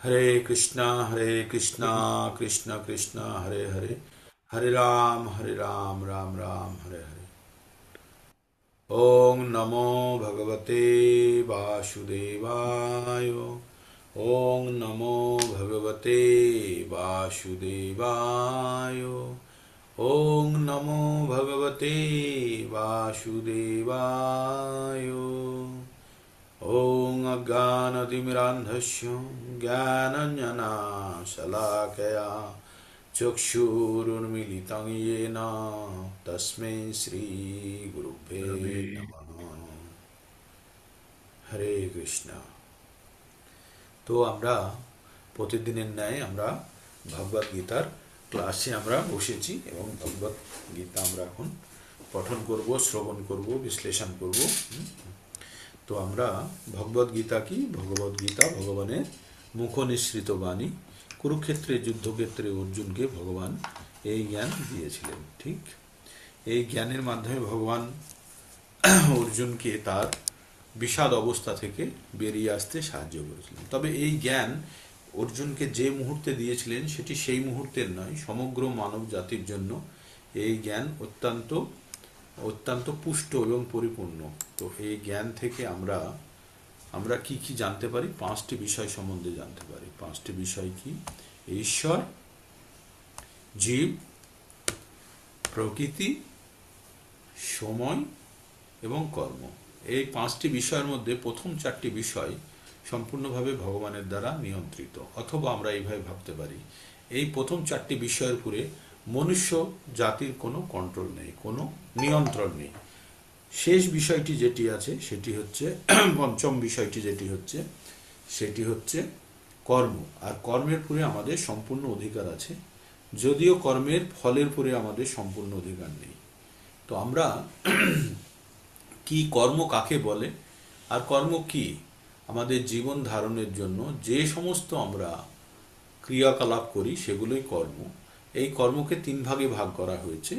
हरे कृष्णा कृष्ण कृष्ण हरे हरे, हरे राम राम राम हरे हरे। ओम नमो भगवते वासुदेवाय। ओम नमो भगवते वासुदेवाय। ओम नमो भगवते वासुदेवाय। ॐ अज्ञानतिमिरान्धस्य ज्ञानञ्जनशलाकया चक्षुरुन्मीलितं येन तस्मै श्रीगुरुभ्ये नमः। হরে কৃষ্ণ। তো আমরা প্রতিদিনের ন্যায় আমরা ভগবদ গীতার ক্লাসে আমরা বসেছি এবং ভগবদ গীতা আমরা এখন পঠন করব, শ্রবণ করব, বিশ্লেষণ করব। তো আমরা ভগবদ গীতা কি? ভগবদ গীতা ভগবানের মুখ নিঃসৃত বাণী। কুরুক্ষেত্রের যুদ্ধক্ষেত্রে অর্জুনকে ভগবান এই জ্ঞান দিয়েছিলেন। ঠিক এই জ্ঞানের মাধ্যমে ভগবান অর্জুনকে তার বিষাদ অবস্থা থেকে বেরিয়ে আসতে সাহায্য করেছিলেন। তবে এই জ্ঞান অর্জুনকে যে মুহূর্তে দিয়েছিলেন সেটি সেই মুহূর্তের নয়, সমগ্র মানব জাতির জন্য এই জ্ঞান অত্যন্ত অত্যন্ত পুষ্ট এবং পরিপূর্ণ। তো এই জ্ঞান থেকে আমরা আমরা কি কি জানতে পারি? পাঁচটি বিষয় সম্বন্ধে জানতে পারি। পাঁচটি বিষয় কি? ঈশ্বর, জীব, প্রকৃতি, সময় এবং কর্ম। এই পাঁচটি বিষয়ের মধ্যে প্রথম চারটি বিষয় সম্পূর্ণভাবে ভগবানের দ্বারা নিয়ন্ত্রিত, অথবা আমরা এইভাবে ভাবতে পারি এই প্রথম চারটি বিষয়ের উপরে মনুষ্য জাতির কোনো কন্ট্রোল নেই, কোনো নিয়ন্ত্রণ নেই। শেষ বিষয়টি যেটি আছে সেটি হচ্ছে পঞ্চম বিষয়টি যেটি হচ্ছে সেটি হচ্ছে কর্ম। আর কর্মের উপরে আমাদের সম্পূর্ণ অধিকার আছে, যদিও কর্মের ফলের উপরে আমাদের সম্পূর্ণ অধিকার নেই। তো আমরা কি কর্ম কাকে বলে আর কর্ম কি? আমাদের জীবন ধারণের জন্য যে সমস্ত আমরা ক্রিয়াকলাপ করি সেগুলোই কর্ম। এই কর্মকে তিন ভাগে ভাগ করা হয়েছে।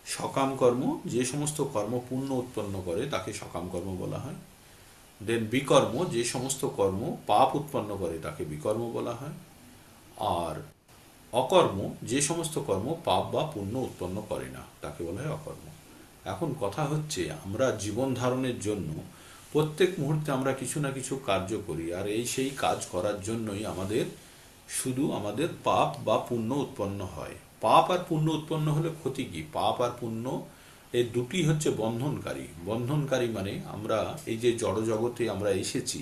সকাম কর্ম, যে সমস্ত কর্ম পুণ্য উৎপন্ন করে তাকে সকাম কর্ম বলা হয়। দেন বিকর্ম, যে সমস্ত কর্ম পাপ উৎপন্ন করে তাকে বিকর্ম বলা হয়। আর অকর্ম, যে সমস্ত কর্ম পাপ বা পুণ্য উৎপন্ন করে না তাকে বলা হয় অকর্ম। এখন কথা হচ্ছে আমরা জীবন ধারণের জন্য প্রত্যেক মুহূর্তে আমরা কিছু না কিছু কার্য করি, আর এই সেই কাজ করার জন্যই আমাদের পাপ বা পুণ্য উৎপন্ন হয়। পাপ আর পুণ্য উৎপন্ন হলে ক্ষতি কি? পাপ আর পুণ্য এই দুটি হচ্ছে বন্ধনকারী। বন্ধনকারী মানে আমরা এই যে জড় জগতে আমরা এসেছি,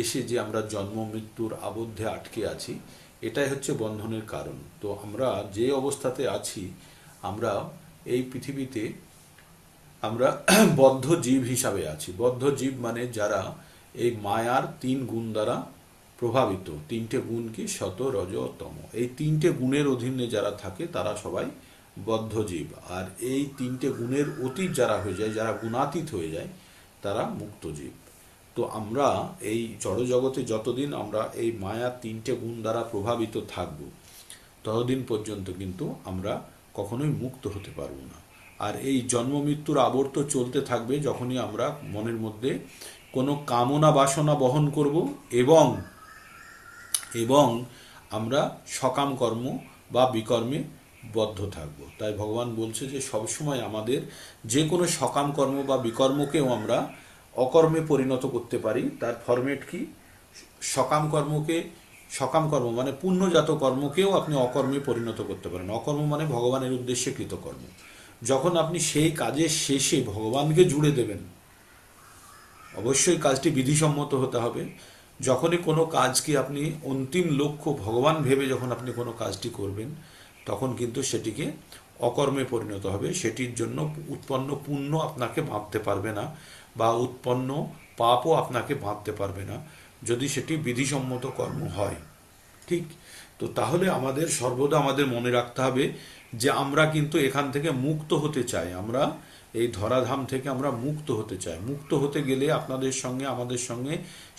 এসে যে আমরা জন্ম মৃত্যুর আবদ্ধে আটকে আছি, এটাই হচ্ছে বন্ধনের কারণ। তো আমরা যে অবস্থাতে আছি, আমরা এই পৃথিবীতে আমরা বদ্ধ জীব হিসাবে আছি। বদ্ধ জীব মানে যারা এই মায়ার তিন গুণ দ্বারা প্রভাবিত। তিনটে গুণ কি? সত, রজ, তম। এই তিনটে গুণের অধীনে যারা থাকে তারা সবাই বদ্ধ জীব। আর এই তিনটে গুণের অতীত যারা হয়ে যায়, যারা গুণাতীত হয়ে যায়, তারা মুক্ত জীব। তো আমরা এই জড়জগতে যতদিন আমরা এই মায়ার তিনটে গুণ দ্বারা প্রভাবিত থাকব, ততদিন পর্যন্ত কিন্তু আমরা কখনোই মুক্ত হতে পারবো না। আর এই জন্ম মৃত্যুর আবর্ত চলতে থাকবে যখনই আমরা মনের মধ্যে কোনো কামনা বাসনা বহন করব এবং এবং আমরা সকাম কর্ম বা বিকর্মে বদ্ধ থাকব। তাই ভগবান বলছে যে সবসময় আমাদের যে কোনো সকাম কর্ম বা বিকর্মকেও আমরা অকর্মে পরিণত করতে পারি। তার ফরম্যাট কি? সকাম কর্মকে, সকাম কর্ম মানে পুণ্যজাত কর্মকেও আপনি অকর্মে পরিণত করতে পারেন। অকর্ম মানে ভগবানের উদ্দেশ্যে কৃতকর্ম। যখন আপনি সেই কাজের শেষে ভগবানকে জুড়ে দেবেন, অবশ্যই কাজটি বিধিসম্মত হতে হবে। যখনই কোনো কাজকে আপনি অন্তিম লক্ষ্য ভগবান ভেবে যখন আপনি কোনো কাজটি করবেন, তখন কিন্তু সেটিকে অকর্মে পরিণত হবে। সেটির জন্য উৎপন্ন পুণ্য আপনাকে বাঁধতে পারবে না, বা উৎপন্ন পাপও আপনাকে বাঁধতে পারবে না, যদি সেটি বিধিসম্মত কর্ম হয়। ঠিক? তো তাহলে আমাদের সর্বদা আমাদের মনে রাখতে হবে যে আমরা কিন্তু এখান থেকে মুক্ত হতে চাই। আমরা এই ধরাধাম থেকে আমরা মুক্ত হতে চাই। মুক্ত হতে গেলে আপনাদের সঙ্গে আমাদের সঙ্গে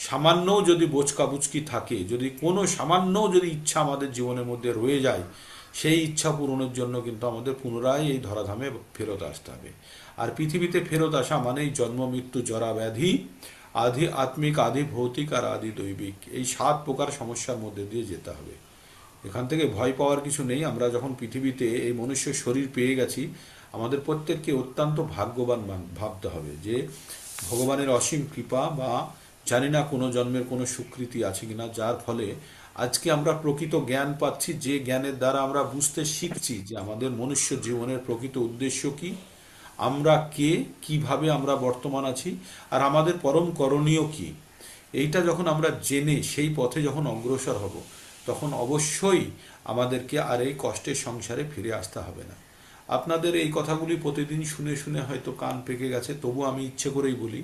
সামান্যও যদি বোচকাবুচকি থাকে, যদি কোনো সামান্যও যদি ইচ্ছা আমাদের জীবনের মধ্যে রয়ে যায়, সেই ইচ্ছা পূরণের জন্য কিন্তু আমাদের পুনরায় এই ধরাধামে ফেরত আসতে হবে। আর পৃথিবীতে ফেরত আসা মানেই জন্ম মৃত্যু জরা ব্যাধি আধি আত্মিক, আধি ভৌতিক আর আধি দৈবিক, এই 7 প্রকার সমস্যার মধ্যে দিয়ে যেতে হবে। এখান থেকে ভয় পাওয়ার কিছু নেই। আমরা যখন পৃথিবীতে এই মনুষ্য শরীর পেয়ে গেছি, আমাদের প্রত্যেককে অত্যন্ত ভাগ্যবান ভাবতে হবে যে ভগবানের অসীম কৃপা বা জানি না কোনো জন্মের কোনো স্বীকৃতি আছে কিনা, যার ফলে আজকে আমরা প্রকৃত জ্ঞান পাচ্ছি, যে জ্ঞানের দ্বারা আমরা বুঝতে শিখছি যে আমাদের মনুষ্য জীবনের প্রকৃত উদ্দেশ্য কি, আমরা কে, কিভাবে আমরা বর্তমান আছি, আর আমাদের পরম করণীয় কি। এইটা যখন আমরা জেনে সেই পথে যখন অগ্রসর হব, তখন অবশ্যই আমাদেরকে আর এই কষ্টের সংসারে ফিরে আসতে হবে না। আপনাদের এই কথাগুলি প্রতিদিন শুনে শুনে হয়তো কান পেকে গেছে, তবু আমি ইচ্ছে করেই বলি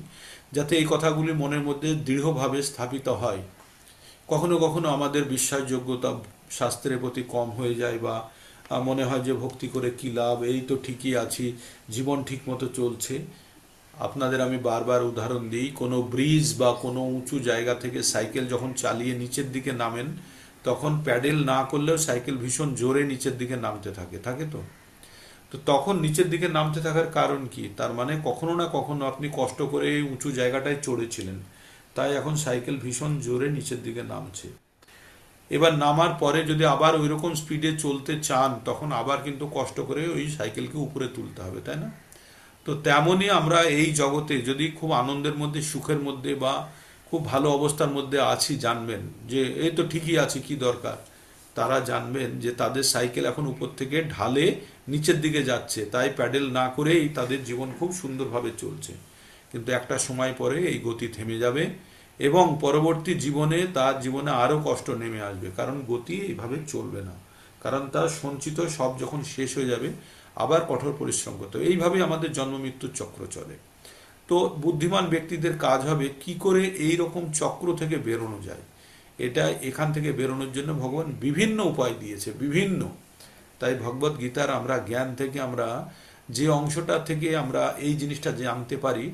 যাতে এই কথাগুলি মনের মধ্যে দৃঢ়ভাবে স্থাপিত হয়। কখনো কখনো আমাদের বিশ্বাসযোগ্যতা শাস্ত্রের প্রতি কম হয়ে যায়, বা মনে হয় যে ভক্তি করে কী লাভ, এই তো ঠিকই আছি, জীবন ঠিক মতো চলছে। আপনাদের আমি বারবার উদাহরণ দিই, কোনো ব্রিজ বা কোনো উঁচু জায়গা থেকে সাইকেল যখন চালিয়ে নিচের দিকে নামেন, তখন প্যাডেল না করলেও সাইকেল ভীষণ জোরে নিচের দিকে নামতে থাকে, থাকে তো। তো তখন নিচের দিকে নামতে থাকার কারণ কি? তার মানে কখনো না কখনো আপনি কষ্ট করে এই উঁচু জায়গাটায় চড়েছিলেন, তাই এখন সাইকেল ভীষণ জোরে নিচের দিকে নামছে। এবার নামার পরে যদি আবার ওই রকম স্পিডে চলতে চান, তখন আবার কিন্তু কষ্ট করে ওই সাইকেলকে উপরে তুলতে হবে, তাই না? তো তেমনই আমরা এই জগতে যদি খুব আনন্দের মধ্যে, সুখের মধ্যে বা খুব ভালো অবস্থার মধ্যে আছি, জানবেন যে এই তো ঠিকই আছি, কি দরকার। তারা জানবেন যে তাদের সাইকেল এখন উপর থেকে ঢালে নিচের দিকে যাচ্ছে, তাই প্যাডেল না করেই তাদের জীবন খুব সুন্দরভাবে চলছে। কিন্তু একটা সময় পরে এই গতি থেমে যাবে এবং পরবর্তী জীবনে তার জীবনে আরও কষ্ট নেমে আসবে, কারণ গতি এইভাবে চলবে না। কারণ তার সঞ্চিত সব যখন শেষ হয়ে যাবে, আবার কঠোর পরিশ্রম করতে হবে। এইভাবেই আমাদের জন্ম মৃত্যুর চক্র চলে। তো বুদ্ধিমান ব্যক্তিদের কাজ হবে কি করে এই রকম চক্র থেকে বেরোনো যায়। এটা এখান থেকে বেরোনোর জন্য ভগবান বিভিন্ন উপায় দিয়েছে, বিভিন্ন। তাই ভগবত গীতার আমরা জ্ঞান থেকে আমরা যে অংশটা থেকে আমরা এই জিনিসটা জানতে পারি,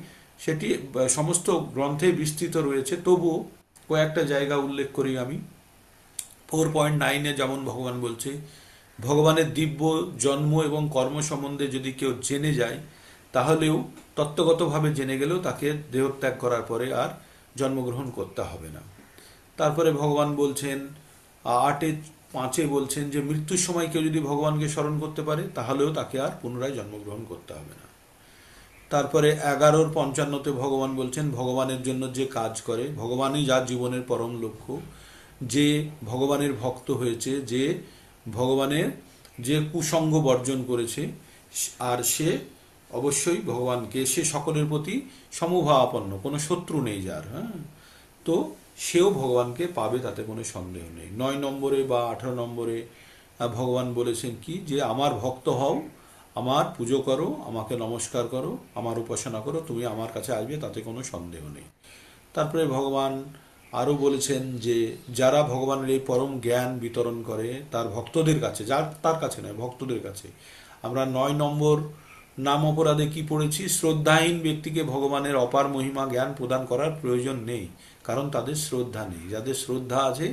সেটি সমস্ত গ্রন্থে বিস্তৃত রয়েছে। তবু কয়েকটা জায়গা উল্লেখ করি আমি। 4.9-এ যেমন ভগবান বলছে, ভগবানের দিব্য জন্ম এবং কর্ম সম্বন্ধে যদি কেউ জেনে যায়, তাহলেও তত্ত্বগতভাবে জেনে গেলেও তাকে দেহত্যাগ করার পরে আর জন্মগ্রহণ করতে হবে না। তারপরে ভগবান বলছেন 8.5-এ বলছেন যে মৃত্যুর সময় কেউ যদি ভগবানকে স্মরণ করতে পারে, তাহলেও তাকে আর পুনরায় জন্মগ্রহণ করতে হবে না। তারপরে 11-55-তে ভগবান বলছেন ভগবানের জন্য যে কাজ করে, ভগবানই যার জীবনের পরম লক্ষ্য, যে ভগবানের ভক্ত হয়েছে, যে ভগবানের যে কুসঙ্গ বর্জন করেছে, আর সে অবশ্যই ভগবানকে, সে সকলের প্রতি সমভাবাপন্ন, কোনো শত্রু নেই যার, হ্যাঁ, তো সেও ভগবানকে পাবে, তাতে কোনো সন্দেহ নেই। 9 নম্বরে বা 18 নম্বরে ভগবান বলেছেন কি, যে আমার ভক্ত হও, আমার পুজো করো, আমাকে নমস্কার করো, আমার উপাসনা করো, তুমি আমার কাছে আসবে, তাতে কোনো সন্দেহ নেই। তারপরে ভগবান আরও বলেছেন যে যারা ভগবানের এই পরম জ্ঞান বিতরণ করে তার ভক্তদের কাছে, যার তার কাছে নয়, ভক্তদের কাছে। আমরা 9 নম্বর নাম অপরাধে কি পড়েছি? শ্রদ্ধাহীন ব্যক্তিকে ভগবানের অপার মহিমা জ্ঞান প্রদান করার প্রয়োজন নেই, কারণ তাদের শ্রদ্ধা নেই। যাদের শ্রদ্ধা আছে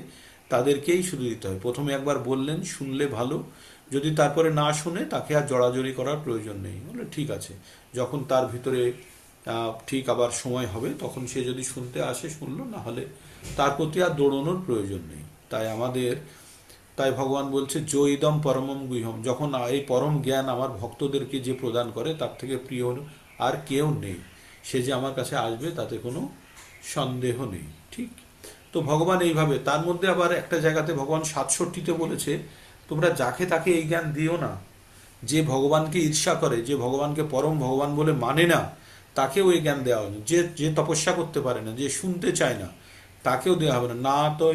তাদেরকেই শুধু দিতে হয়। প্রথমে একবার বললেন, শুনলে ভালো, যদি তারপরে না শুনে তাকে আর জড়াজড়ি করার প্রয়োজন নেই। বলে ঠিক আছে, যখন তার ভিতরে ঠিক আবার সময় হবে, তখন সে যদি শুনতে আসে শুনলো, না হলে তার প্রতি আর দৌড়ানোর প্রয়োজন নেই। তাই ভগবান বলছে জয়িদম পরমম গুহ্যম, যখন এই পরম জ্ঞান আমার ভক্তদেরকে যে প্রদান করে, তার থেকে প্রিয় আর কেউ নেই। সে যে আমার কাছে আসবে তাতে কোনো সন্দেহ নেই। ঠিক তো ভগবান এইভাবে, তার মধ্যে আবার একটা জায়গাতে ভগবান 67-তে বলেছে তোমরা যাকে তাকে এই জ্ঞান দিও না। যে ভগবানকে ঈর্ষা করে, যে ভগবানকে পরম ভগবান বলে মানে না, তাকেও এই জ্ঞান দেওয়া হবে। যে তপস্যা করতে পারে না, যে শুনতে চায় না, তাকেও দেওয়া হবে না। না তো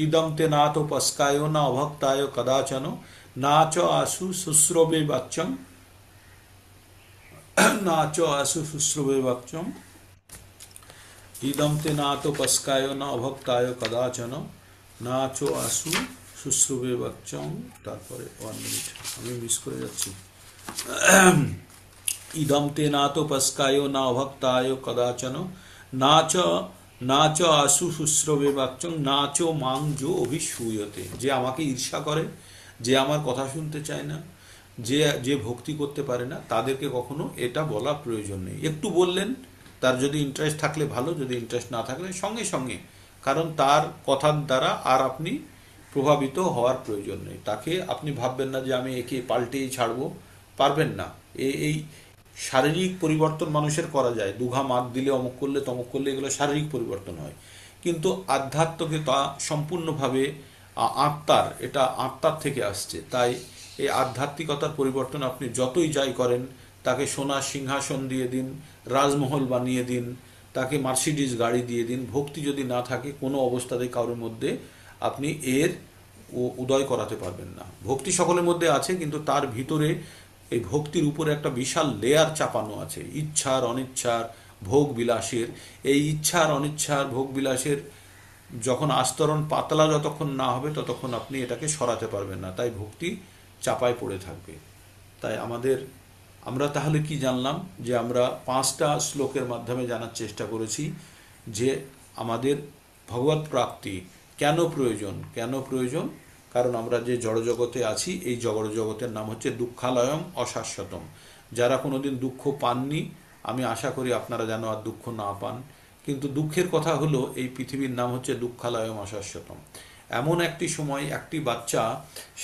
ইদম তে না তো পস্কায় না অভক্তায় কদাচন না চ আশু শুশ্রবে বাচ্চম, না চ আশু শুশ্রবে বাচ্চম ইদম তে না তো পস্কায় না অভক্তায় কদাচন না চ আশু শুশ্রবে বাচ্চম। তারপরে 1 মিনিট, আমি মিস করে যাচ্ছি। ইদম তে না তো পস্কায় না অভক্তায় কদাচন না চ আশু শুশ্রবে বাচ্চং না চ মাং যো অভিসূয়তে। যে আমাকে ঈর্ষা করে, যে আমার কথা শুনতে চায় না, যে ভক্তি করতে পারে না, তাদেরকে কখনো এটা বলা প্রয়োজন নেই। একটু বললেন, তার যদি ইন্টারেস্ট থাকলে ভালো, যদি ইন্টারেস্ট না থাকলে সঙ্গে সঙ্গে, কারণ তার কথার দ্বারা আর আপনি প্রভাবিত হওয়ার প্রয়োজন নেই। তাকে আপনি ভাববেন না যে আমি একে পাল্টেই ছাড়বো, পারবেন না। এই শারীরিক পরিবর্তন মানুষের করা যায়, দুঘা মাত দিলে অমুক করলে তমুক করলে, এগুলো শারীরিক পরিবর্তন হয়, কিন্তু আধ্যাত্মকে তা সম্পূর্ণভাবে আত্মার, এটা আত্মার থেকে আসছে। তাই এই আধ্যাত্মিকতার পরিবর্তন আপনি যতই যাই করেন, তাকে সোনার সিংহাসন দিয়ে দিন, রাজমহল বানিয়ে দিন, তাকে মার্সিডিজ গাড়ি দিয়ে দিন, ভক্তি যদি না থাকে কোনো অবস্থাতেই কারোর মধ্যে আপনি এর উদয় করাতে পারবেন না। ভক্তি সকলের মধ্যে আছে, কিন্তু তার ভিতরে এই ভক্তির উপরে একটা বিশাল লেয়ার চাপানো আছে, ইচ্ছার অনিচ্ছার ভোগ বিলাসের। এই ইচ্ছার অনিচ্ছার ভোগ বিলাসের যখন আস্তরণ পাতলা যতক্ষণ না হবে ততক্ষণ আপনি এটাকে সরাতে পারবেন না, তাই ভক্তি চাপায় পড়ে থাকবে। তাই আমরা তাহলে কি জানলাম, যে আমরা 5টা শ্লোকের মাধ্যমে জানার চেষ্টা করেছি যে আমাদের ভগবত প্রাপ্তি কেন প্রয়োজন। কারণ আমরা যে জড়জগতে আছি, এই জগতের নাম হচ্ছে দুঃখালয়ম অশাশ্বতম। যারা কোনোদিন দুঃখ পাননি, আমি আশা করি আপনারা যেন আর দুঃখ না পান। কিন্তু দুঃখের কথা হলো, এই পৃথিবীর নাম হচ্ছে দুঃখালয়ম অশাশ্বতম। এমন একটি সময় একটি বাচ্চা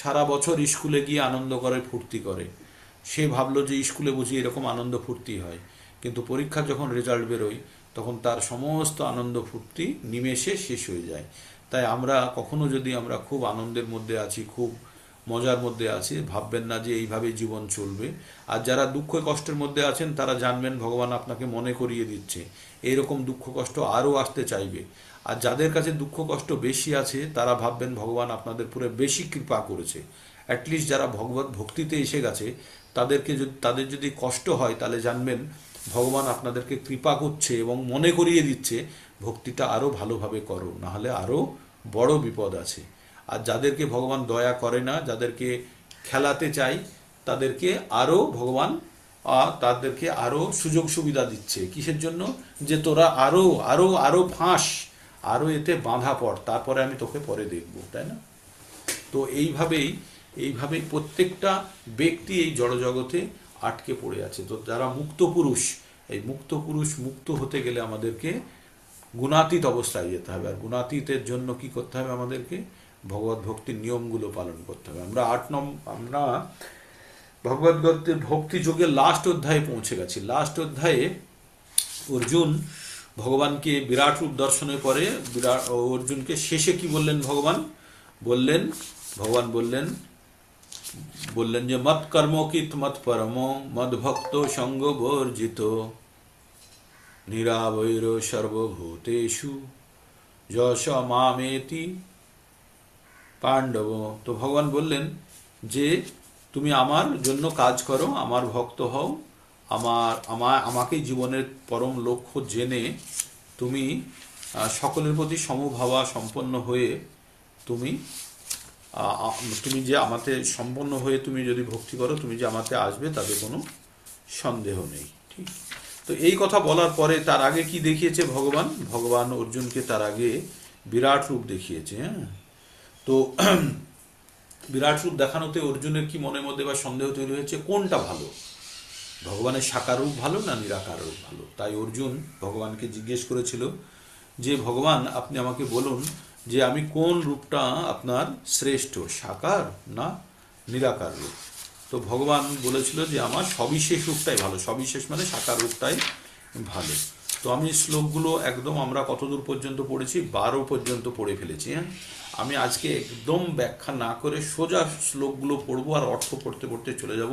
সারা বছর স্কুলে গিয়ে আনন্দ করে, ফুর্তি করে, সে ভাবলো যে স্কুলে বুঝি এরকম আনন্দ ফুর্তি হয়, কিন্তু পরীক্ষা যখন রেজাল্ট বেরোয় তখন তার সমস্ত আনন্দ ফুর্তি নিমেষে শেষ হয়ে যায়। তাই আমরা কখনো যদি আমরা খুব আনন্দের মধ্যে আছি, খুব মজার মধ্যে আছি, ভাববেন না যে এইভাবে জীবন চলবে। আর যারা দুঃখ কষ্টের মধ্যে আছেন তারা জানবেন ভগবান আপনাকে মনে করিয়ে দিচ্ছে এইরকম দুঃখ কষ্ট আরও আসতে চাইবে। আর যাদের কাছে দুঃখ কষ্ট বেশি আছে তারা ভাববেন ভগবান আপনাদের পুরো বেশি কৃপা করেছে। অ্যাটলিস্ট যারা ভগবত ভক্তিতে এসে গেছে তাদের যদি কষ্ট হয়, তাহলে জানবেন ভগবান আপনাদেরকে কৃপা করছে এবং মনে করিয়ে দিচ্ছে ভক্তিটা আরও ভালোভাবে করো, নাহলে আরও বড় বিপদ আছে। আর যাদেরকে ভগবান দয়া করে না, যাদেরকে খেলাতে চাই, তাদেরকে ভগবান তাদেরকে আরও সুযোগ সুবিধা দিচ্ছে। কিসের জন্য? যে তোরা আরও ফাঁস, আরও এতে বাঁধা পড়, তারপরে আমি তোকে পরে দেখব, তাই না? তো এইভাবেই প্রত্যেকটা ব্যক্তি এই জড়জগতে আটকে পড়ে আছে। তো যারা মুক্ত পুরুষ, এই মুক্ত পুরুষ মুক্ত হতে গেলে আমাদেরকে গুণাতীত অবস্থায় যেতে হবে। আর গুণাতীতের জন্য কি করতে হবে? আমাদেরকে ভগবত ভক্তির নিয়মগুলো পালন করতে হবে। আমরা ভগবত ভক্তি যোগের লাস্ট অধ্যায়ে পৌঁছে গেছি। লাস্ট অধ্যায়ে অর্জুন ভগবানকে বিরাট রূপ দর্শনের পরে অর্জুনকে শেষে কি বললেন? ভগবান বললেন যে মত কর্মকিত মত পরম মদ ভক্ত সঙ্গ বর্জিত নিরাবৈর সর্বভূতেষু যশ মামেতি পাণ্ডব। তো ভগবান বললেন যে তুমি আমার জন্য কাজ করো, আমার ভক্ত হও, আমাকে জীবনের পরম লক্ষ্য জেনে তুমি সকলের প্রতি সমভাবা সম্পন্ন হয়ে তুমি যে আমাতে সম্পন্ন হয়ে তুমি যদি ভক্তি করো, তুমি যে আমাতে আসবে তাতে কোনো সন্দেহ নেই। ঠিক? তো এই কথা বলার পরে তার আগে কি দেখিয়েছে ভগবান অর্জুনকে তার আগে বিরাট রূপ দেখিয়েছে। হ্যাঁ, তো বিরাট রূপ দেখানোতে অর্জুনের কি মনের মধ্যে বা সন্দেহ তৈরি হয়েছে, কোনটা ভালো, ভগবানের সাকার রূপ ভালো না নিরাকার রূপ ভালো? তাই অর্জুন ভগবানকে জিজ্ঞেস করেছিল যে ভগবান আপনি আমাকে বলুন যে আমি কোন রূপটা আপনার শ্রেষ্ঠ, সাকার না নিরাকার রূপ? তো ভগবান বলেছিল যে আমার সবিশেষ রূপটাই ভালো, সবিশেষ মানে সাকার রূপটাই ভালো। তো আমি শ্লোকগুলো একদম আমরা কতদূর পর্যন্ত পড়েছি? 12 পর্যন্ত পড়ে ফেলেছি। হ্যাঁ, আমি আজকে একদম ব্যাখ্যা না করে সোজা শ্লোকগুলো পড়বো আর অর্থ পড়তে পড়তে চলে যাব,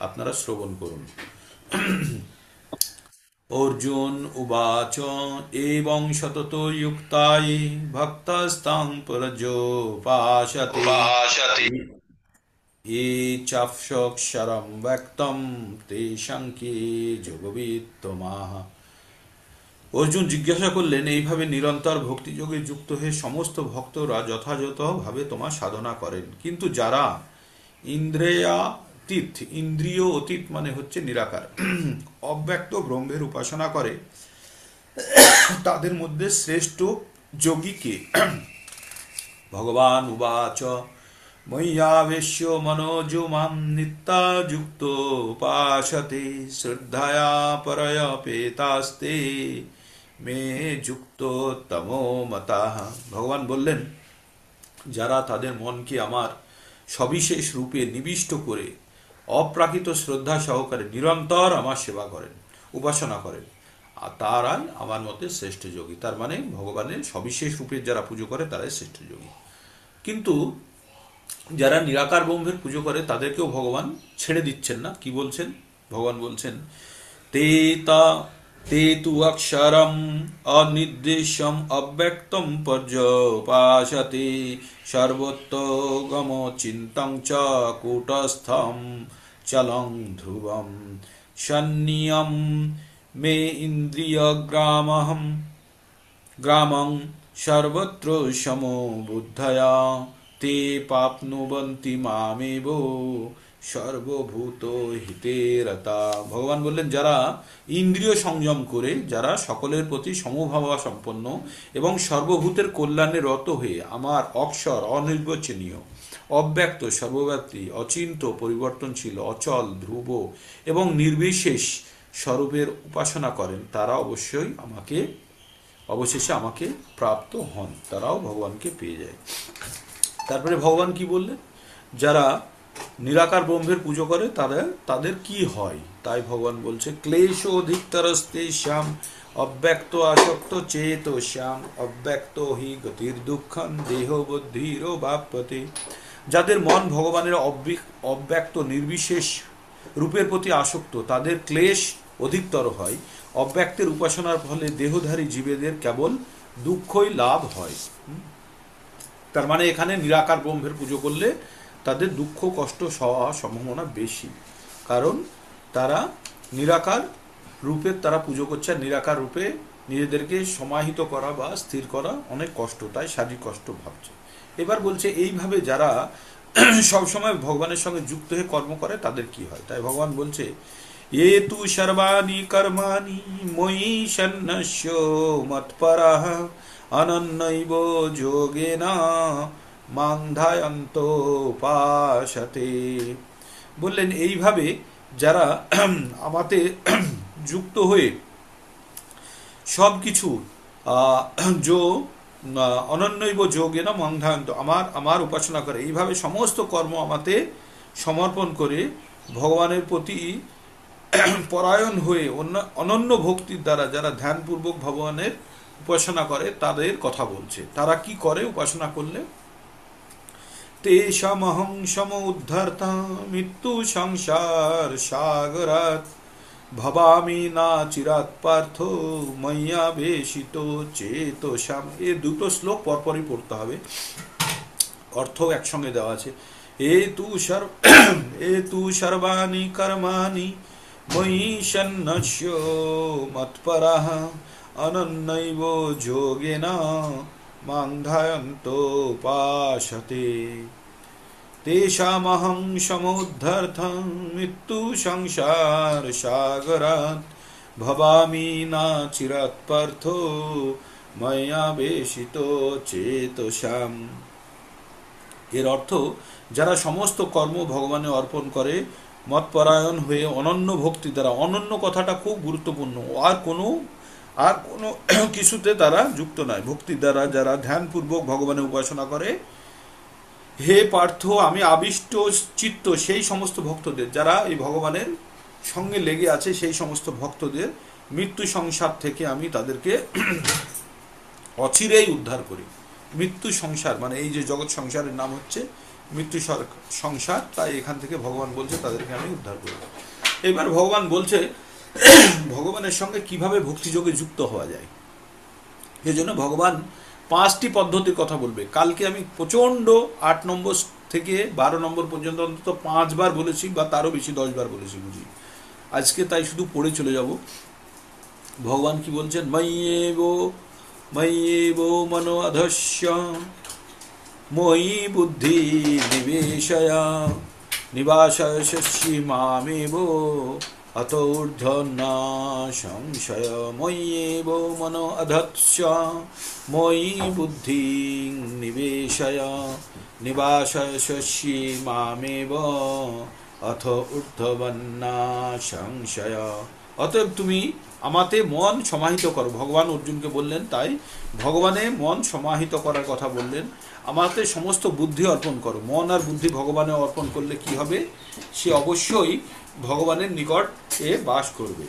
আপনারা শ্রবণ করুন। অর্জুন উবাচ এবং সতত যুক্তায় ভক্তস্তাং পর্যপাসতে ये চাপসক্ষরম ব্যক্তম তেষাং কে যোগবিত্তমাহ। অর্জুন জিজ্ঞাসা করলেন, এইভাবে নিরন্তর ভক্তিযোগে যুক্ত হয়ে সমস্ত ভক্তরা যথাযথভাবে তোমার সাধনা করেন, কিন্তু যারা ইন্দ্রিয় অতীত মানে হচ্ছে নিরাকার অব্যক্ত ব্রহ্মের উপাসনা করে, তাদের মধ্যে শ্রেষ্ঠ যোগী কে? ভগবান উবাচ ময়্যাবেশ্য মনোজো মাম নিত্যাযুক্তো উপাসতে শ্রদ্ধয়া পরয়পেতাস্তে মে যুক্ত তমো মতাঃ। ভগবান বললেন, যারা তাদের মনকে আমার সবিশেষ রূপে নিবিষ্ট করে অপ্রাকৃত শ্রদ্ধা সহকারে নিরন্তর আমার সেবা করেন, উপাসনা করেন, আর তারাই আমার মতে শ্রেষ্ঠ যোগী। তার মানে ভগবানের সবিশেষ রূপে যারা পুজো করে তারাই শ্রেষ্ঠ যোগী। কিন্তু যারা নিরাকার ব্রহ্মের পুজো করে তাদেরকেও ভগবান ছেড়ে দিচ্ছেন না। কি বলছেন? ভগবান বলছেন, তে তা তে তু অক্ষরম অনির্দেশম অব্যক্তম পর্যপাসতে সর্বত্রগম চিন্তং চ কূটস্থম চলং ধ্রুবম সন্নিয়ম মে ইন্দ্রিয় গ্রামং সর্বত্র সমবুদ্ধয়া তে পাপ্নুবন্তি মামেব সর্বভূত হিতে রতা। ভগবান বললেন, যারা ইন্দ্রিয় সংযম করে, যারা সকলের প্রতি সমভাবা সম্পন্ন এবং সর্বভূতের কল্যাণে রত হয়ে আমার অক্ষর, অনির্বচনীয়, অব্যক্ত, সর্বব্যাপী, অচিন্ত, পরিবর্তনশীল, অচল, ধ্রুব এবং নির্বিশেষ স্বরূপের উপাসনা করেন, তারা অবশেষে আমাকে প্রাপ্ত হন, তারাও ভগবানকে পেয়ে যায়। তারপরে ভগবান কি বললেন? যারা নিরাকার ব্রহ্মের পুজো করে তাদের কি হয়? তাই ভগবান বলছে, ক্লেশ অধিকতরস্তে শ্যাম অব্যক্ত আসক্ত চেত শ্যাম অব্যক্ত হি গতির দুঃখম দেহ বুদ্ধির বাপ্যতে। যাদের মন ভগবানের অব্যক্ত নির্বিশেষ রূপের প্রতি আসক্ত, তাদের ক্লেশ অধিকতর হয়। অব্যক্তের উপাসনার ফলে দেহধারী জীবেদের কেবল দুঃখই লাভ হয়। তার মানে এখানে নিরাকার ব্রহ্মের পুজো করলে তাদের দুঃখ কষ্ট হওয়ার সম্ভাবনা বেশি, কারণ তারা নিরাকার রূপের তারা পুজো করছে। আর নিরাকার রূপে নিজেদেরকে সমাহিত করা বা স্থির করা অনেক কষ্ট, তাই শারীরিক কষ্ট ভাবছে। এবার বলছে, এইভাবে যারা সবসময় ভগবানের সঙ্গে যুক্ত হয়ে কর্ম করে তাদের কি হয়? তাই ভগবান বলছে, এ তু সর্বাণি কর্মাণি ময়ি সন্ন্যস্য মৎপরাঃ অনন্যৈব যোগেনা মাং ধ্যায়ন্তো উপাসতে। বললেন, এইভাবে যারা আমাতে যুক্ত হয়ে সবকিছু অনন্যৈব যোগেনা মাং ধ্যায়ন্তো, আমার উপাসনা করে, এইভাবে সমস্ত কর্ম আমাতে সমর্পণ করে ভগবানের প্রতি পরায়ণ হয়ে অনন্য ভক্তির দ্বারা যারা ধ্যানপূর্বক ভগবানের উপাসনা করে তাদের কথা বলছে। তারা কি করে উপাসনা করলে? তেষামহং সমুদ্ধর্তা মৃত্যু সংসার সাগরাৎ ভবামি না চিরাৎ পার্থ ময়্যাবেশিত চেতসাম। এই দুটো শ্লোক পরপরই পড়তে হবে, অর্থ একসঙ্গে দেওয়া আছে। এ তু সর্বাণি কর্মাণি ময়ি সন্ন্যস্য মৎপরাঃ অনন্যৈব যোগেনা মাং ধ্যায়ন্তো উপাসতে তেষামহং সমুদ্ধর্তং মৃত্যু সংসার সাগরাৎ ভবামি না চিরাৎ পার্থ ময়্যাবেশিত চেতসাম। এর অর্থ, যারা সমস্ত কর্ম ভগবানে অর্পণ করে মতপরায়ণ হয়ে অনন্য ভক্তি দ্বারা, অনন্য কথাটা খুব গুরুত্বপূর্ণ, আর কোনো কিছুতে তারা যুক্ত নয়, ভক্তি দ্বারা যারা ধ্যানপূর্বক ভগবানের উপাসনা করে, হে পার্থ, আমি আবিষ্ট চিত্ত সেই সমস্ত ভক্তদের, যারা এই ভগবানের সঙ্গে লেগে আছে, সেই সমস্ত ভক্তদের মৃত্যু সংসার থেকে আমি তাদেরকে অচিরেই উদ্ধার করি। মৃত্যু সংসার মানে এই যে জগৎ সংসারের নাম হচ্ছে মৃত্যু সংসার, তাই এখান থেকে ভগবান বলছে তাদেরকে আমি উদ্ধার করব। এবার ভগবান বলছে ভগবানের সঙ্গে কিভাবে ভক্তিযোগে যুক্ত হওয়া যায়। এজন্য ভগবান 5টি পদ্ধতির কথা বলবে। কালকে আমি প্রচণ্ড 8 নম্বর থেকে 12 নম্বর পর্যন্ত অন্তত 5 বার বলেছি, বা তারও বেশি 10 বার বলেছি বুঝি। আজকে তাই শুধু পড়ে চলে যাব। ভগবান কি বলছেন? ময়্যেব মনো অধস্য ময়ি বুদ্ধি নিবাসয়সি মামেব অতোর্ধ্বনা সংশয়। ময়্যেব মনো অধস্য ময়ি বুদ্ধি নিবেশয় নিবাসস্যসি মামেব অথ ঊর্ধ্ববন্না সংশয়। অতএব তুমি আমাতে মন সমাহিত করো। ভগবান অর্জুনকে বললেন, তাই ভগবানে মন সমাহিত করার কথা বললেন। আমাতে সমস্ত বুদ্ধি অর্পণ করো। মন আর বুদ্ধি ভগবানে অর্পণ করলে কি হবে? সে অবশ্যই ভগবানের নিকট এ বাস করবে।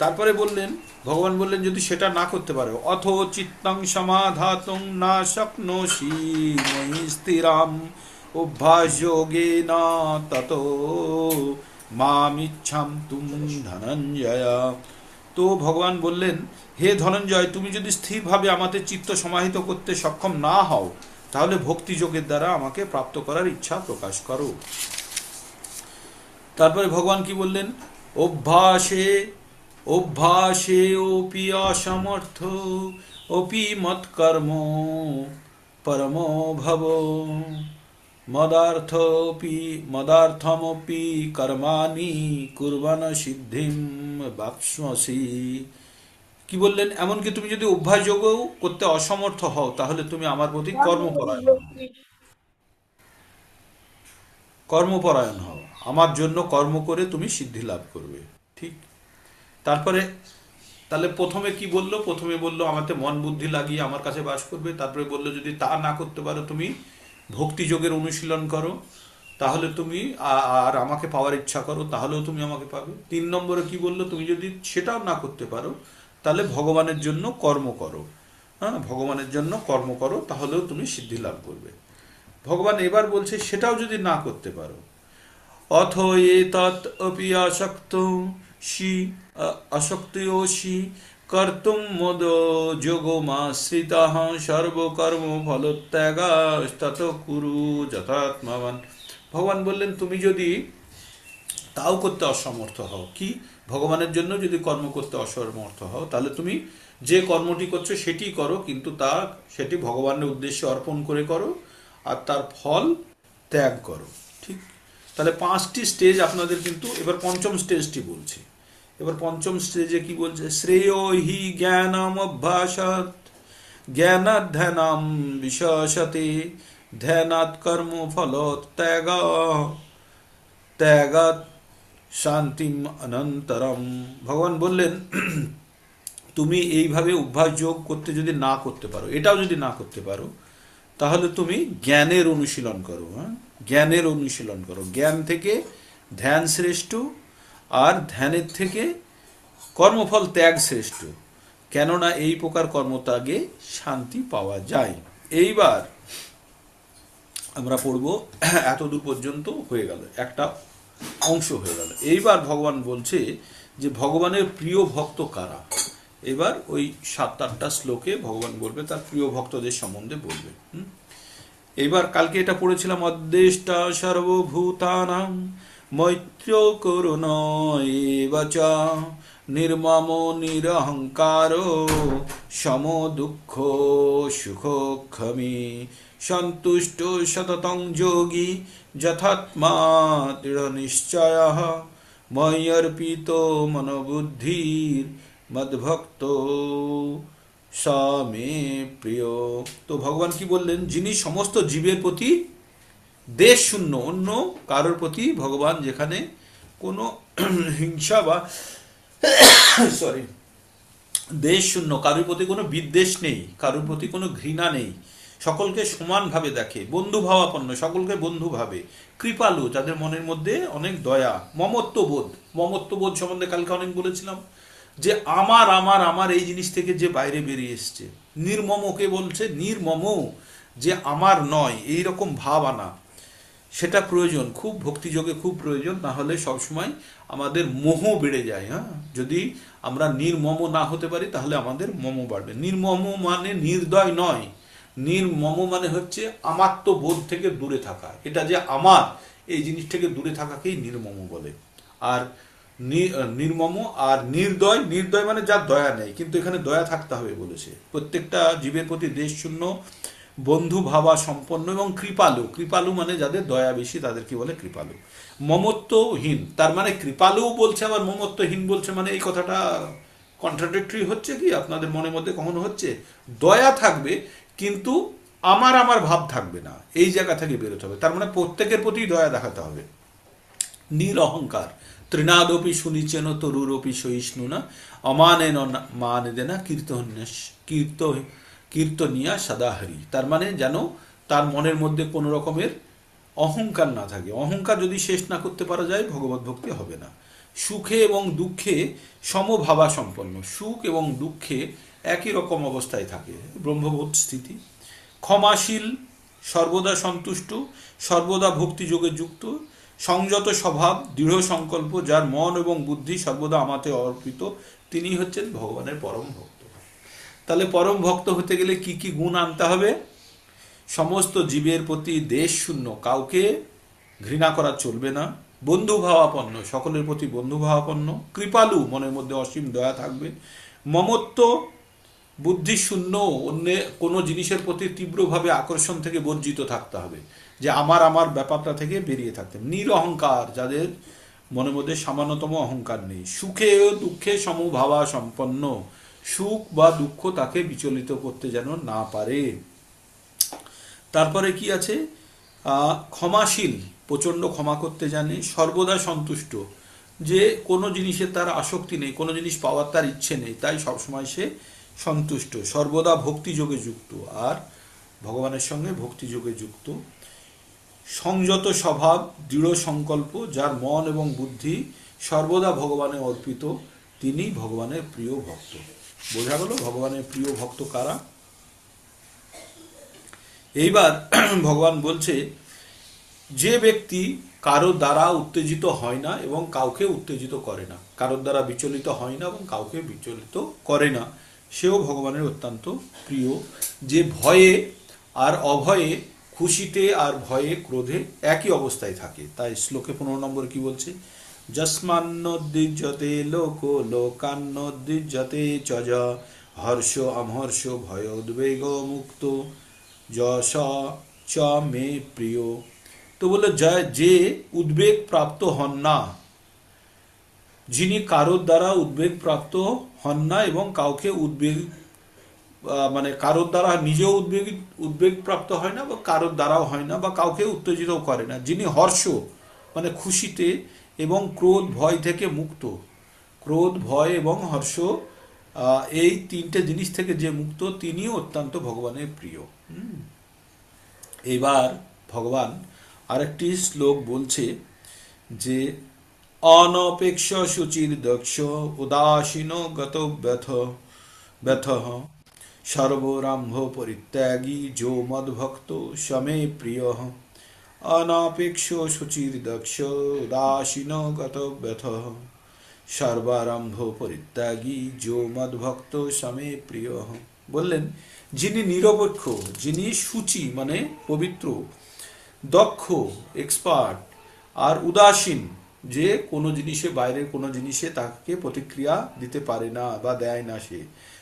তারপরে বললেন, ভগবান বললেন যদি সেটা না করতে পারো, অথ চিত্তং সমাধাতুং না শক্নোষি ময়ি স্থিরাম অভ্যাসযোগেন ততো মামিচ্ছাম তুম ধনঞ্জয়। তো ভগবান বললেন, হে ধনঞ্জয়, তুমি যদি স্থিরভাবে আমাতে চিত্ত সমাহিত করতে সক্ষম না হও, তাহলে ভক্তিযোগের দ্বারা আমাকে প্রাপ্ত করার ইচ্ছা প্রকাশ করো। তারপরে ভগবান কি বললেন? অভ্যাসে অভ্যাসে অপি অসমর্থ অপি মৎকর্ম পরমো ভব মদার্থমপি কর্মাণি কুর্বাণ সিদ্ধিম বাপ্স্যসি। কি বললেন? এমনকি তুমি যদি অভ্যাসযোগও করতে অসমর্থ হও, তাহলে তুমি আমার প্রতি কর্মপরায়ণ হও, আমার জন্য কর্ম করে তুমি সিদ্ধি লাভ করবে। ঠিক। তারপরে তাহলে প্রথমে কি বললো? প্রথমে বললো আমাতে মন বুদ্ধি লাগিয়ে আমার কাছে বাস করবে। তারপরে বললো যদি তা না করতে পারো, তুমি ভক্তিযোগের অনুশীলন করো, তাহলে তুমি আর আমাকে পাওয়ার ইচ্ছা করো, তাহলেও তুমি আমাকে পাবে। 3 নম্বরে কি বললো? তুমি যদি সেটাও না করতে পারো, তাহলে ভগবানের জন্য কর্ম করো। হ্যাঁ, ভগবানের জন্য কর্ম করো, তাহলেও তুমি সিদ্ধি লাভ করবে। ভগবান এবার বলছে সেটাও যদি না করতে পারো, অথ এতৎ অপি আসক্তোষি কর্তুম মদ যোগমাশ্রিতাঃ সর্বকর্ম ফলত্যাগস্তত কুরু যথাত্মবান। ভগবান বললেন তুমি যদি তাও করতে অসমর্থ হও, কি ভগবানের জন্য যদি কর্ম করতে অসমর্থ হও, তাহলে তুমি যে কর্মটি করছো সেটি করো, কিন্তু সেটি ভগবানের উদ্দেশ্যে অর্পণ করে করো, আর তার ফল ত্যাগ করো। ঠিক। তাহলে 5টি স্টেজ আপনাদের, কিন্তু এবার পঞ্চম স্টেজটি বলছি। এবার পঞ্চম স্টেজে কি বলছে? শ্রেয় হি জ্ঞানম অভ্যাসাৎ জ্ঞানাধ্যানাম বিশাসতে ধ্যানাৎ কর্ম ফল ত্যাগাৎ শান্তিম অনন্তরম। ভগবান বললেন তুমি এইভাবে অভ্যাস যোগ করতে যদি না করতে পারো, এটাও যদি না করতে পারো, তাহলে তুমি জ্ঞানের অনুশীলন করো। হ্যাঁ, জ্ঞানের অনুশীলন করো। জ্ঞান থেকে ধ্যান শ্রেষ্ঠ, আর ধ্যানের থেকে কর্মফল ত্যাগ শ্রেষ্ঠ, কেননা এই প্রকার কর্মত্যাগে শান্তি পাওয়া যায়। এইবার আমরা পড়ব, এতদূর পর্যন্ত হয়ে গেল, একটা অংশ হয়ে গেল। এইবার ভগবান বলছে যে ভগবানের প্রিয় ভক্ত কারা। এবার ওই 7-8টা শ্লোকে ভগবান বলবে, তার প্রিয় ভক্তদের সম্বন্ধে বলবে। এবার কালকে এটা পড়েছিলাম, অদ্দেষ্টা সর্বভূতানাং মৈত্র করুণ এবচ নির্মম নিরহংকার সম দুঃখ সুখক্ষমী সন্তুষ্ট সততং যোগী যথাত্মা দৃঢ় নিশ্চয় ময়্যর্পিত মনোবুদ্ধির মদ্ভক্ত মে প্রিয়। তো ভগবান কি বললেন? যিনি সমস্ত জীবের প্রতি দেশ শূন্য, অন্য কারোর প্রতি ভগবান যেখানে কোনো হিংসা বা দেশ শূন্য, কারোর প্রতি কোনো বিদ্বেষ নেই, কারোর প্রতি কোনো ঘৃণা নেই, সকলকে সমানভাবে দেখে, বন্ধু ভাবাপন্ন, সকলকে বন্ধু ভাবে, কৃপালু, যাদের মনের মধ্যে অনেক দয়া, মমত্ববোধ সম্বন্ধে কালকে অনেক বলেছিলাম, যে আমার আমার আমার এই জিনিস থেকে যে বাইরে বেরিয়ে এসছে। নির্মমকে বলছে নির্মম, যে আমার নয়, এই রকম ভাব আনা, সেটা প্রয়োজন, খুব ভক্তিযোগে খুব প্রয়োজন। না হলে সবসময় আমাদের মোহ বেড়ে যায়। হ্যাঁ, যদি আমরা নির্মম না হতে পারি, তাহলে আমাদের মম বাড়বে। নির্মম মানে নির্দয় নয়, নির্মম মানে হচ্ছে আমাত্মবোধ থেকে দূরে থাকা, এটা যে আমার, এই জিনিস থেকে দূরে থাকাকেই নির্মম বলে। আর নির্মম আর নির্দয়, নির্দয় মানে যার দয়া নেই, কিন্তু এখানে দয়া থাকতে হবে বলেছে। প্রত্যেকটা জীবের প্রতি দেশ শূন্য, বন্ধু ভাবা সম্পন্ন এবং কৃপালু। কৃপালু মানে যাদের দয়া বেশি, তাদের কি বলে? কৃপালু। মমত্বহীন, তার মানে কৃপালু বলছে আবার মমত্বহীন বলছে, মানে এই কথাটা কন্ট্রাডিক্টরি হচ্ছে কি আপনাদের মনের মধ্যে কখনো হচ্ছে? দয়া থাকবে, কিন্তু আমার আমার ভাব থাকবে না, এই জায়গা থেকে বেরোতে হবে। তার মানে প্রত্যেকের প্রতি দয়া দেখাতে হবে। নীল অহংকার, তৃণাদপি সুনিচেন তরুরপি সহিষ্ণু না অমানেন মানেদেনা কীর্তনিয়া সদাহরি। তার মানে যেন তার মনের মধ্যে কোনো রকমের অহংকার না থাকে। অহংকার যদি শেষ না করতে পারা যায়, ভগবত ভক্তি হবে না। সুখে এবং দুঃখে সমভাবা সম্পন্ন, সুখ এবং দুঃখে একই রকম অবস্থায় থাকে, ব্রহ্মবোধ স্থিতি। ক্ষমাশীল, সর্বদা সন্তুষ্ট, সর্বদা ভক্তিযোগে যুক্ত, সংযত স্বভাব, দৃঢ় সংকল্প, যার মন এবং বুদ্ধি সর্বদা আমাতে অর্পিত, তিনি হচ্ছেন ভগবানের পরম ভক্ত। তাহলে পরম ভক্ত হতে গেলে কি কি গুণ আনতে হবে? সমস্ত জীবের প্রতি দেশ শূন্য, কাউকে ঘৃণা করা চলবে না। বন্ধুভাবাপন্ন, সকলের প্রতি বন্ধুভাবাপন্ন। কৃপালু, মনের মধ্যে অসীম দয়া থাকবে। মমত্ব, বুদ্ধি শূন্য, অন্য কোনো জিনিসের প্রতি তীব্রভাবে আকর্ষণ থেকে বর্জিত থাকতে হবে, যে আমার আমার ব্যাপারটা থেকে বেরিয়ে থাকতে। নিরহংকার, যাদের মনের মধ্যে সামান্যতম অহংকার নেই। সুখে ও দুঃখে সমভাবা সম্পন্ন, সুখ বা দুঃখ তাকে বিচলিত করতে যেন না পারে। তারপরে কি আছে? ক্ষমাশীল, প্রচণ্ড ক্ষমা করতে জানে। সর্বদা সন্তুষ্ট, যে কোনো জিনিসে তার আসক্তি নেই, কোনো জিনিস পাওয়ার তার ইচ্ছে নেই, তাই সবসময় সে সন্তুষ্ট। সর্বদা ভক্তিযোগে যুক্ত, আর ভগবানের সঙ্গে ভক্তিযোগে যুক্ত। সংযত স্বভাব, দৃঢ় সংকল্প, যার মন এবং বুদ্ধি সর্বদা ভগবানে অর্পিত, তিনি ভগবানের প্রিয় ভক্ত। বোঝা গেল ভগবানের প্রিয় ভক্ত কারা? এইবার ভগবান বলছে, যে ব্যক্তি কারো দ্বারা উত্তেজিত হয় না এবং কাউকে উত্তেজিত করে না, কারোর দ্বারা বিচলিত হয় না এবং কাউকে বিচলিত করে না, সেও ভগবানের অত্যন্ত প্রিয়। যে ভয়ে আর অভয়ে, খুশিতে আর ভয়ে ক্রোধে একই অবস্থায় থাকে। তাই শ্লোকে 15 নম্বর কি বলছে? যস্মান্নোদ্দিজ্যতে লোক লোকান্নোদ্দিজ্যতে চজ হর্ষ আমহর্ষ ভয় উদ্বেগ মুক্ত যশ চ মে প্রিয়। তো বলে যে উদ্বেগ প্রাপ্ত হন না, যিনি কারোর দ্বারা উদ্বেগ প্রাপ্ত হন না এবং কাউকে উদ্বেগ মানে কারোর দ্বারা নিজেও উদ্বেগ প্রাপ্ত হয় না বা কারোর দ্বারাও হয় না বা কাউকে উত্তেজিত করে না, যিনি হর্ষ মানে খুশিতে এবং ক্রোধ ভয় থেকে মুক্ত, ক্রোধ ভয় এবং হর্ষ এই তিনটে জিনিস থেকে যে মুক্ত, তিনিও অত্যন্ত ভগবানের প্রিয়। এবার ভগবান আরেকটি শ্লোক বলছে যে অনপেক্ষ শুচির দক্ষ উদাসীন গত ব্যথ সর্বরাম্ভ পরিত্যাগী যো মদ্ভক্ত সমে প্রিয়। অনপেক্ষ শুচির দক্ষ উদাসীন গত ব্যথ সর্বারম্ভ পরিত্যাগী যো মদ্ভক্ত সমে প্রিয়। বললেন, যিনি নিরপেক্ষ, যিনি সূচি মানে পবিত্র, দক্ষ এক্সপার্ট, আর উদাসীন, যে কোনো জিনিসে বাইরের কোনো জিনিসে তাকে প্রতিক্রিয়া দিতে পারে না বা দেয় না, সে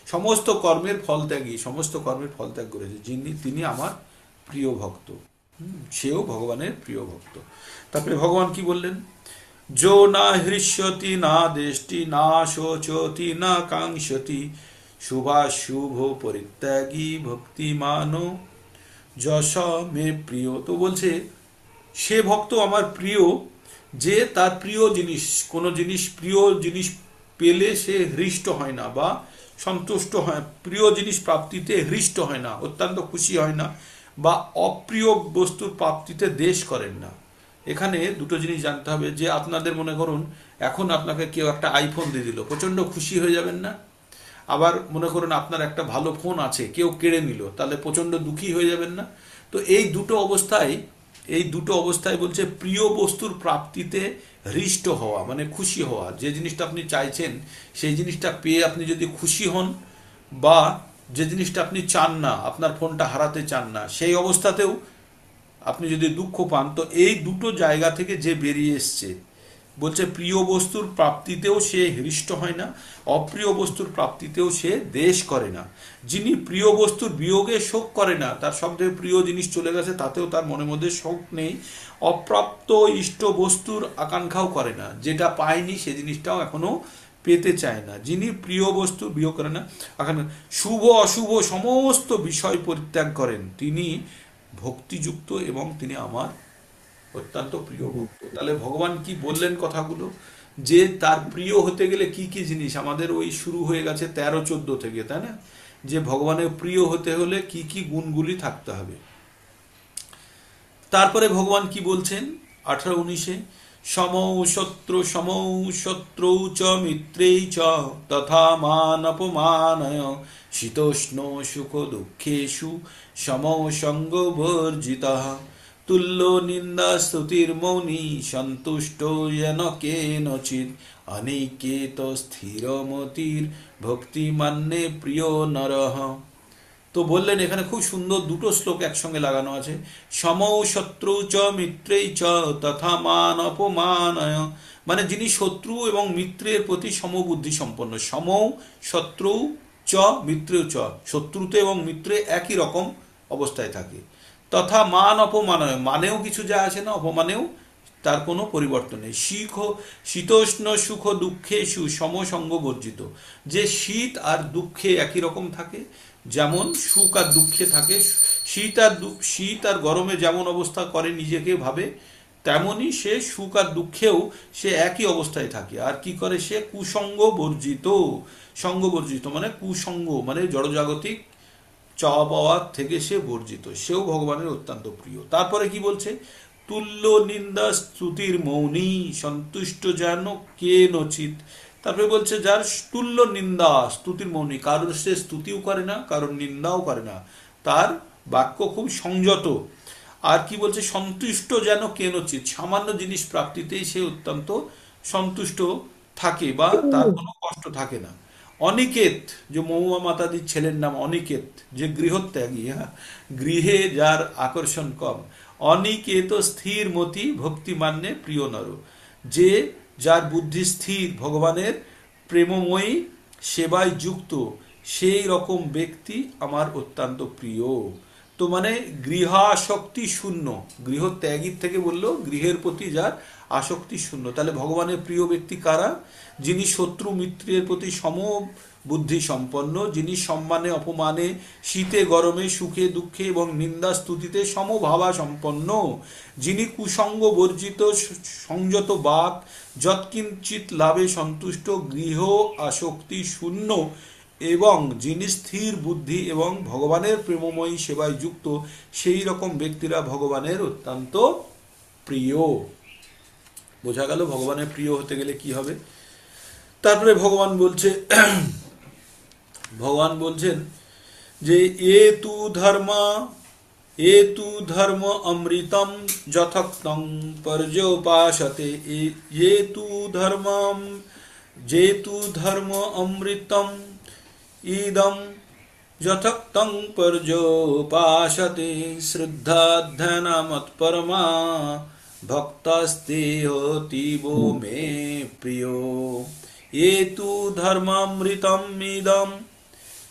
সমস্ত কর্মের ফল ত্যাগী, সমস্ত কর্মের ফল ত্যাগ করেছে, তিনি আমার প্রিয় ভক্ত, সেও ভগবানের প্রিয় ভক্ত। তারপরে ভগবান কি বললেন? যো না হৃষ্যতি না দেষ্টি না শোচতি না কাঙ্ক্ষতি শুভাশুভ পরিত্যাগী ভক্তিমান যশ মে প্রিয়। তো বলছে, সে ভক্ত আমার প্রিয়, যে তার প্রিয় জিনিস, কোনো জিনিস প্রিয় জিনিস পেলে সে হৃষ্ট হয় না বা সন্তুষ্ট হয়, প্রিয় জিনিস প্রাপ্তিতে হৃষ্ট হয় না, অত্যন্ত খুশি হয় না, বা অপ্রিয় বস্তুর প্রাপ্তিতে দ্বেষ করেন না। এখানে দুটো জিনিস জানতে হবে, যে আপনাদের মনে করুন এখন আপনাকে কেউ একটা আইফোন দিয়ে দিল, প্রচণ্ড খুশি হয়ে যাবেন না? আবার মনে করুন আপনার একটা ভালো ফোন আছে, কেউ কেড়ে নিল, তাহলে প্রচণ্ড দুঃখী হয়ে যাবেন না? তো এই দুটো অবস্থায় বলছে প্রিয় বস্তুর প্রাপ্তিতে হৃষ্ট হওয়া মানে খুশি হওয়া, যে জিনিসটা আপনি চাইছেন সেই জিনিসটা পেয়ে আপনি যদি খুশি হন, বা যে জিনিসটা আপনি চান না, আপনার ফোনটা হারাতে চান না, সেই অবস্থাতেও আপনি যদি দুঃখ পান, তো এই দুটো জায়গা থেকে যে বেরিয়ে এসছে, বলছে প্রিয় বস্তুর প্রাপ্তিতেও সে হৃষ্ট হয় না, অপ্রিয় বস্তুর প্রাপ্তিতেও সে দ্বেষ করে না। যিনি প্রিয় বস্তুর বিয়োগে শোক করে না, তার সবথেকে প্রিয় জিনিস চলে গেছে তাতেও তার মনের মধ্যে শোক নেই, অপ্রাপ্ত ইষ্ট বস্তুর আকাঙ্ক্ষাও করে না, যেটা পায়নি সে জিনিসটাও এখনো পেতে চায় না, যিনি প্রিয় বস্তু বিয়োগ করেন না, এখন শুভ অশুভ সমস্ত বিষয় পরিত্যাগ করেন, তিনি ভক্তিযুক্ত এবং তিনি আমার অত্যন্ত প্রিয় ভক্ত। তাহলে ভগবান কি বললেন কথাগুলো, যে তার প্রিয় হতে গেলে কি কি জিনিস আমাদের ওই শুরু হয়ে গেছে 13-14 থেকে, তাই না, যে ভগবানের প্রিয় হতে হলে কি কি গুণগুলি থাকতে হবে। তারপরে ভগবান কি বলছেন 18-19-এ, সমৌ শত্রৌ চ মিত্রেই চ তথা মান অপমানয় শীতোষ্ণ সুখ দুঃখেষু সমৌ সঙ্গ বর্জিতঃ তুল্য নিন্দা স্তুতির মৌনী সন্তুষ্ট যেন কেনচিৎ অনিকেত স্থিরমতির ভক্তিমান্যে প্রিয় নরঃ। তো বললেন এখানে খুব সুন্দর দুটো শ্লোক একসঙ্গে লাগানো আছে, সমৌ শত্রু চ মিত্রেই চ তথা মান অপমানয়, মানে যিনি শত্রু এবং মিত্রের প্রতি সমবুদ্ধি সম্পন্ন। সমৌ শত্রু চ মিত্রেও চ, শত্রুতে এবং মিত্রে একই রকম অবস্থায় থাকে। তথা মান অপমানয়, মানেও কিছু যায় আসে না, অপমানেও তার কোনো পরিবর্তন নেই। শীতোষ্ণ সুখ দুঃখে সমসঙ্গ বর্জিত, যে শীত আর দুঃখে একই রকম থাকে, যেমন সুখ আর দুঃখে থাকে, শীত আর গরমে যেমন অবস্থা করে নিজেকে ভাবে, তেমনি সে সুখ আর দুঃখেও সে একই অবস্থায় থাকে। আর কি করে সে কুসঙ্গ বর্জিত, সঙ্গ বর্জিত মানে কুসঙ্গ মানে জড়জাগতিক চাওয়া পাওয়ার থেকে সে বর্জিত, সেও ভগবানের অত্যন্ত প্রিয়। তারপরে কি বলছে, তুল্য নিন্দা স্তুতির মৌনী সন্তুষ্ট যেন কে নচিত, তারপরে বলছে যার তুল্য নিন্দা স্তুতির মৌনী, কারোর সে স্তুতিও করে না, কারোর নিন্দাও করে না, তার বাক্য খুব সংযত। আর কি বলছে, সন্তুষ্ট যেন কেনচিত, সামান্য জিনিস প্রাপ্তিতেই সে অত্যন্ত সন্তুষ্ট থাকে বা তার কোনো কষ্ট থাকে না। অনিকেত, যে মহুয়া মাতাদির ছেলের নাম অনিকেত, যে গৃহত্যাগী, হ্যাঁ, গৃহে যার আকর্ষণ কম। অনিকেত স্থির মতি ভক্তিমান্যে প্রিয় নর, যে যার বুদ্ধি স্থির, ভগবানের প্রেমময়ী সেবায় যুক্ত, সেই রকম ব্যক্তি আমার অত্যন্ত প্রিয়। তো মানে গৃহাসক্তি শূন্য, গৃহত্যাগীর থেকে বললো গৃহের প্রতি যার আসক্তি শূন্য। তাহলে ভগবানের প্রিয় ব্যক্তি কারা, যিনি শত্রু মিত্রের প্রতি সম বুদ্ধি সম্পন্ন, যিনি সম্মানে অপমানে শীতে গরমে সুখে দুঃখে এবং নিন্দা স্তুতিতে সমভাবা সম্পন্ন, যিনি কুসঙ্গ বর্জিত সংযত বাক যৎকিঞ্চিত লাভে সন্তুষ্ট গৃহ আসক্তি শূন্য, এবং যিনি স্থির বুদ্ধি এবং ভগবানের প্রেমময়ী সেবায় যুক্ত, সেই রকম ব্যক্তিরা ভগবানের অত্যন্ত প্রিয়। বোঝা গেল ভগবানের প্রিয় হতে গেলে কি হবে। তারপরে ভগবান বলছেন যে এ তু ধর্ম অমৃতম যথক্তং পর্যপাসতে, যে তু ধর্ম অমৃতম ইদম যথক্তং পর্যপাসতে শ্রদ্ধাধ্যানামৎপরমা ভক্তাস্তে হতিবো মে প্রিয়। এ তু ধর্মামৃতম ইদম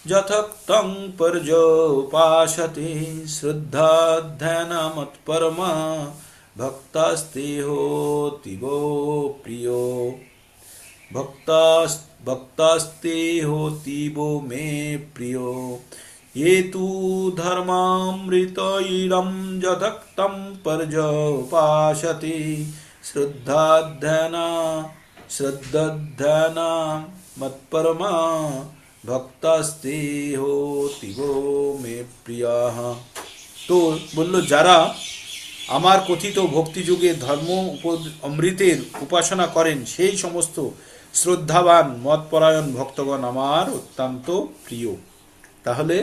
যথক্তং পর্যপাসতে শ্রদ্ধাধ্যানামৎপরমা ভক্তাস্তে হতিবো প্রিয়। ভক্তাস্তে হতিবো মে প্রিয়। ये तु धर्मामृत इदं यथक्तं पर्यपासते श्रद्धाध्याना मत्परमा भक्तास्ते होतिवो मे प्रियाः। तो বলল যারা আমার কথিত ভক্তিযুগে ধর্ম অমৃতের উপাসনা করেন, সেই সমস্ত শ্রদ্ধাবান মতপরায়ণ ভক্তগণ আমার অত্যন্ত প্রিয়। তাহলে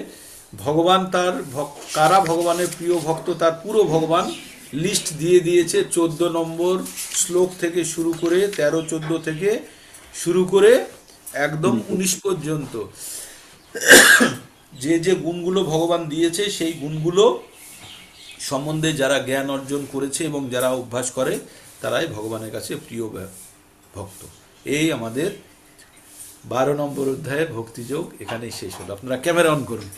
ভগবান কারা ভগবানের প্রিয় ভক্ত, তার পুরো ভগবান লিস্ট দিয়ে দিয়েছে 14 নম্বর শ্লোক থেকে শুরু করে 13-14 থেকে শুরু করে একদম 19 পর্যন্ত যে যে গুণগুলো ভগবান দিয়েছে, সেই গুণগুলো সম্বন্ধে যারা জ্ঞান অর্জন করেছে এবং যারা অভ্যাস করে, তারাই ভগবানের কাছে প্রিয় ভক্ত। এই আমাদের 12 নম্বর অধ্যায়ের ভক্তিযোগ এখানেই শেষ হলো। আপনারা ক্যামেরা অন করুন।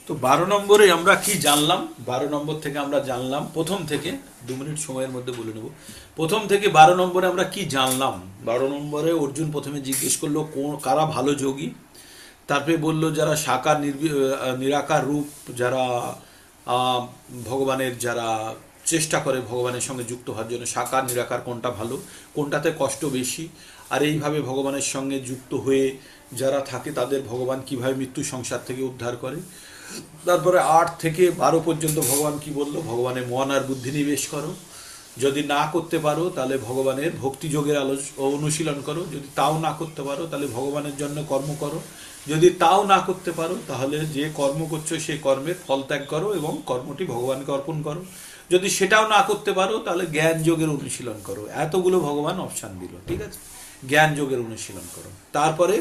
তো 12 নম্বরে আমরা কি জানলাম? 12 নম্বর থেকে আমরা জানলাম, প্রথম থেকে 2 মিনিট সময়ের মধ্যে বলে নেব। প্রথম থেকে 12 নম্বরে আমরা কি জানলাম? 12 নম্বরে অর্জুন প্রথমে জিজ্ঞেস করলো কারা ভালো যোগী। তারপরে বলল যারা সাকার নিরাকার রূপ, যারা ভগবানের যারা চেষ্টা করে ভগবানের সঙ্গে যুক্ত হওয়ার জন্য, সাকার নিরাকার কোনটা ভালো, কোনটাতে কষ্ট বেশি, আর এইভাবে ভগবানের সঙ্গে যুক্ত হয়ে যারা থাকে তাদের ভগবান কিভাবে মৃত্যু সংসার থেকে উদ্ধার করে। তারপরে 8 থেকে 12 পর্যন্ত ভগবান কি বলল? ভগবানের মন আর বুদ্ধি নিবেশ করো, যদি না করতে পারো তাহলে ভগবানের ভক্তিযোগের অনুশীলন করো, যদি তাও না করতে পারো তাহলে ভগবানের জন্য কর্ম করো, যদি তাও না করতে পারো তাহলে যে কর্ম করছো সেই কর্মের ফল ত্যাগ করো এবং কর্মটি ভগবানকে অর্পণ করো, যদি সেটাও না করতে পারো তাহলে জ্ঞান যোগের অনুশীলন করো। এতগুলো ভগবান অপশান দিল, ঠিক আছে? জ্ঞান যোগের অনুশীলন করো। তারপরে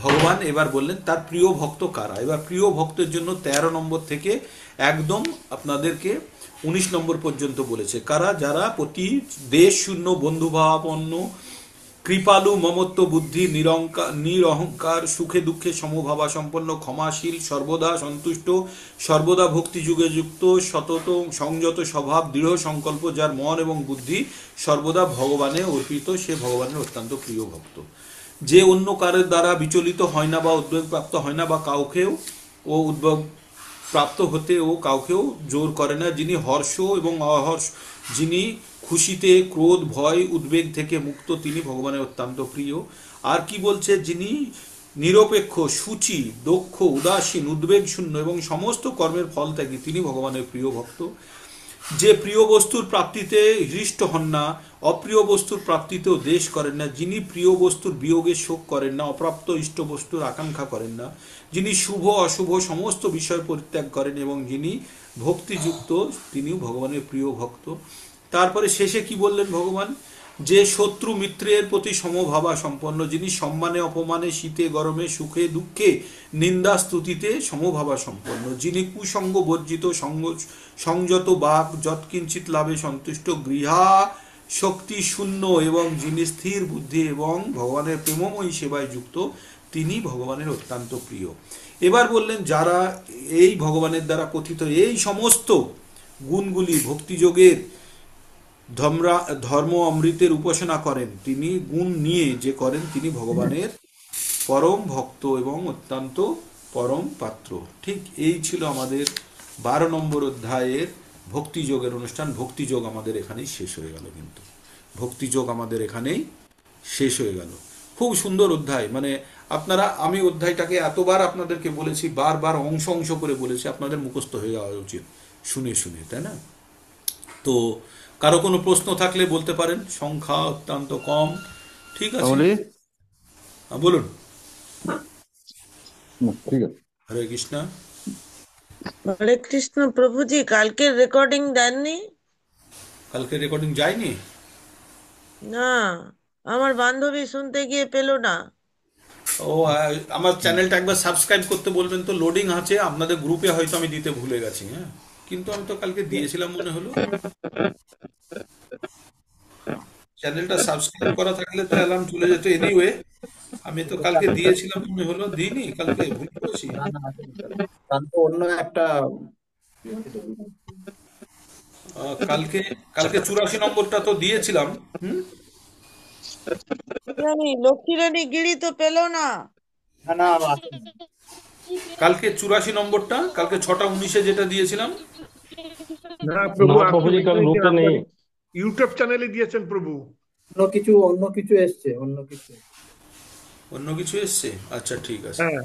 ভগবান এবার বললেন তার প্রিয় ভক্ত কারা। এবার প্রিয় ভক্তের জন্য 13 নম্বর থেকে একদম আপনাদেরকে 19 নম্বর পর্যন্ত বলেছে কারা, যারা প্রতি দেশ শূন্য, বন্ধুভাবাপন্ন, কৃপালু, মমত্ব বুদ্ধি, নিরহংকার, সুখে দুঃখে সমভাবা সম্পন্ন, ক্ষমাশীল, সর্বদা সন্তুষ্ট, সর্বদা ভক্তি যুগে যুক্ত, সতত সংযত স্বভাব, দৃঢ় সংকল্প, যার মন এবং বুদ্ধি সর্বদা ভগবানে অর্পিত, সে ভগবানের অত্যন্ত প্রিয় ভক্ত। যে অন্য কারের দ্বারা বিচলিত হয় না বা উদ্বেগ প্রাপ্ত হয় না, বা কাউকেও ও উদ্বেগ প্রাপ্ত হতে ও কাউকেও জোর করে না, যিনি হর্ষ এবং অহর্ষ, যিনি খুশিতে ক্রোধ ভয় উদ্বেগ থেকে মুক্ত, তিনি ভগবানের অত্যন্ত প্রিয়। আর কি বলছে? যিনি নিরপেক্ষ, সূচি, দক্ষ, উদাসীন, উদ্বেগ শূন্য এবং সমস্ত কর্মের ফল ত্যাগী, তিনি ভগবানের প্রিয় ভক্ত। যে প্রিয় বস্তুর প্রাপ্তিতে হৃষ্ট হন না, অপ্রিয় বস্তুর প্রাপ্তিতেও দেশ করেন না, যিনি প্রিয় বস্তুর বিয়োগে শোক করেন না, অপ্রাপ্ত ইষ্ট বস্তুর আকাঙ্ক্ষা করেন না, যিনি শুভ অশুভ সমস্ত বিষয় পরিত্যাগ করেন এবং যিনি ভক্তিযুক্ত, তিনিও ভগবানের প্রিয় ভক্ত। তারপরে শেষে কি বললেন ভগবান? যে শত্রু মিত্রের প্রতি সমভাবা সম্পন্ন, যিনি সম্মানে অপমানে, শীতে গরমে, সুখে দুঃখে, নিন্দা স্তুতিতে সমভাবা সম্পন্ন, যিনি কুসঙ্গ বর্জিত, সংযত বাক, যৎকিঞ্চিত লাভে সন্তুষ্ট, গৃহা শক্তি শূন্য এবং যিনি স্থির বুদ্ধি এবং ভগবানের প্রেমময়ী সেবায় যুক্ত, তিনি ভগবানের অত্যন্ত প্রিয়। এবার বললেন যারা এই ভগবানের দ্বারা কথিত এই সমস্ত গুণগুলি ভক্তিযোগের ধর্ম অমৃতের উপাসনা করেন, তিনি গুণ নিয়ে যে করেন, তিনি ভগবানের পরম ভক্ত এবং অত্যন্ত পরম পাত্র। ঠিক এই ছিল আমাদের 12 নম্বর অধ্যায়ের ভক্তিযোগের অনুষ্ঠান। ভক্তিযোগ আমাদের এখানেই শেষ হয়ে গেল, কিন্তু ভক্তিযোগ আমাদের এখানেই শেষ হয়ে গেল। খুব সুন্দর অধ্যায়, মানে আপনারা, আমি অধ্যায়টাকে এতবার আপনাদেরকে বলেছি, বারবার অংশ অংশ করে বলেছি, আপনাদের মুখস্থ হয়ে যাওয়া উচিত শুনে শুনে, তাই না? তো কারো কোনো প্রশ্ন থাকলে বলতে পারেন, সংখ্যা অত্যন্ত কম, ঠিক আছে? বলুন। ঠিক আছে। হরে কৃষ্ণ। হরে কৃষ্ণ। প্রভুজি কালকের রেকর্ডিং দেননি? কালকে রেকর্ডিং যায়নি? না, আমার বান্ধবী শুনতে গিয়ে পেল না। ও, আমার চ্যানেলটা একবার সাবস্ক্রাইব করতে বলবেন তো, লোডিং আছে আপনাদের গ্রুপে, হয়তো আমি দিতে ভুলে গেছি। হ্যাঁ, কিন্তু আমি তো কালকে দিয়েছিলাম মনে হলো। চ্যানেলটা সাবস্ক্রাইব করা থাকলে তো অ্যালার্ম চলে যেত। এনিওয়ে, আমি তো কালকে দিয়েছিলাম মনে হলো, দিইনি কালকে, ভুল করেছি। কালকে অন্য একটা কালকে কালকে 84 নম্বরটা তো দিয়েছিলাম। হুম। লক্ষ্মী রানী গিরি তো পেল না। না কালকে 84 নম্বরটা, কালকে 6টা 19-এ যেটা দিয়েছিলাম। না প্রভু, না আপনি প্রভুজি, কাল গ্রুপে নেই। ইউটিউব চ্যানেলে দিয়েছেন প্রভু। অন্য কিছু এসছে, অন্য কিছু এসছে? আচ্ছা, ঠিক আছে। হ্যাঁ,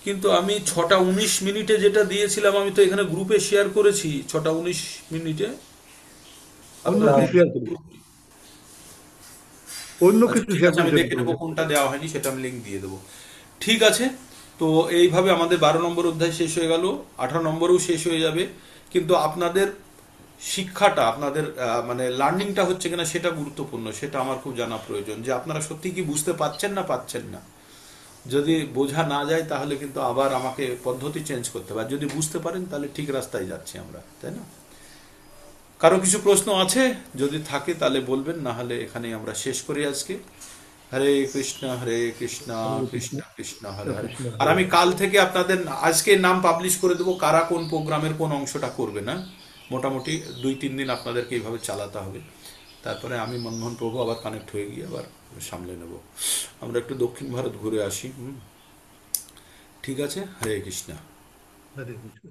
কিন্তু আমি 6টা 19 মিনিটে যেটা দিয়েছিলাম, আমি তো এখানে গ্রুপে শেয়ার করেছি 6টা 19 মিনিটে। অন্য আপনারা কিছু শেয়ার করুন, অন্য আচ্ছা, কিছু ঠিক শেয়ার আছে, আমি করেছেন দেখে নেবো প্রভু। কোনটা দেওয়া হয়নি, সেটা আমি লিঙ্ক দিয়ে দেবো। ঠিক আছে। তো এইভাবে আমাদের 12 নম্বর অধ্যায় শেষ হয়ে গেল, 18 নম্বরেও শেষ হয়ে যাবে। কিন্তু আপনাদের শিক্ষাটা, আপনাদের মানে লার্নিংটা হচ্ছে কিনা সেটা গুরুত্বপূর্ণ, সেটা আমার খুব জানা প্রয়োজন, যে আপনারা সত্যি কি বুঝতে পারছেন না পাচ্ছেন না। যদি বোঝা না যায় তাহলে কিন্তু আবার আমাকে পদ্ধতি চেঞ্জ করতে হবে, আর যদি বুঝতে পারেন তাহলে ঠিক রাস্তায় যাচ্ছি আমরা, তাই না? কারো কিছু প্রশ্ন আছে? যদি থাকে তাহলে বলবেন, না হলে এখানেই আমরা শেষ করি আজকে। হরে কৃষ্ণ কৃষ্ণ কৃষ্ণ হরে হরে। কৃষ্ণ আর আমি কাল থেকে আপনাদের আজকে নাম পাবলিশ করে দেবো, কারা কোন প্রোগ্রামের কোন অংশটা করবে না। মোটামুটি 2-3 দিন আপনাদেরকে এইভাবে চালাতে হবে। তারপরে আমি মনমোহন প্রভু আবার কানেক্ট হয়ে গিয়ে আবার সামলে নেব। আমরা একটু দক্ষিণ ভারত ঘুরে আসি। ঠিক আছে, হরে কৃষ্ণ। হরে কৃষ্ণ।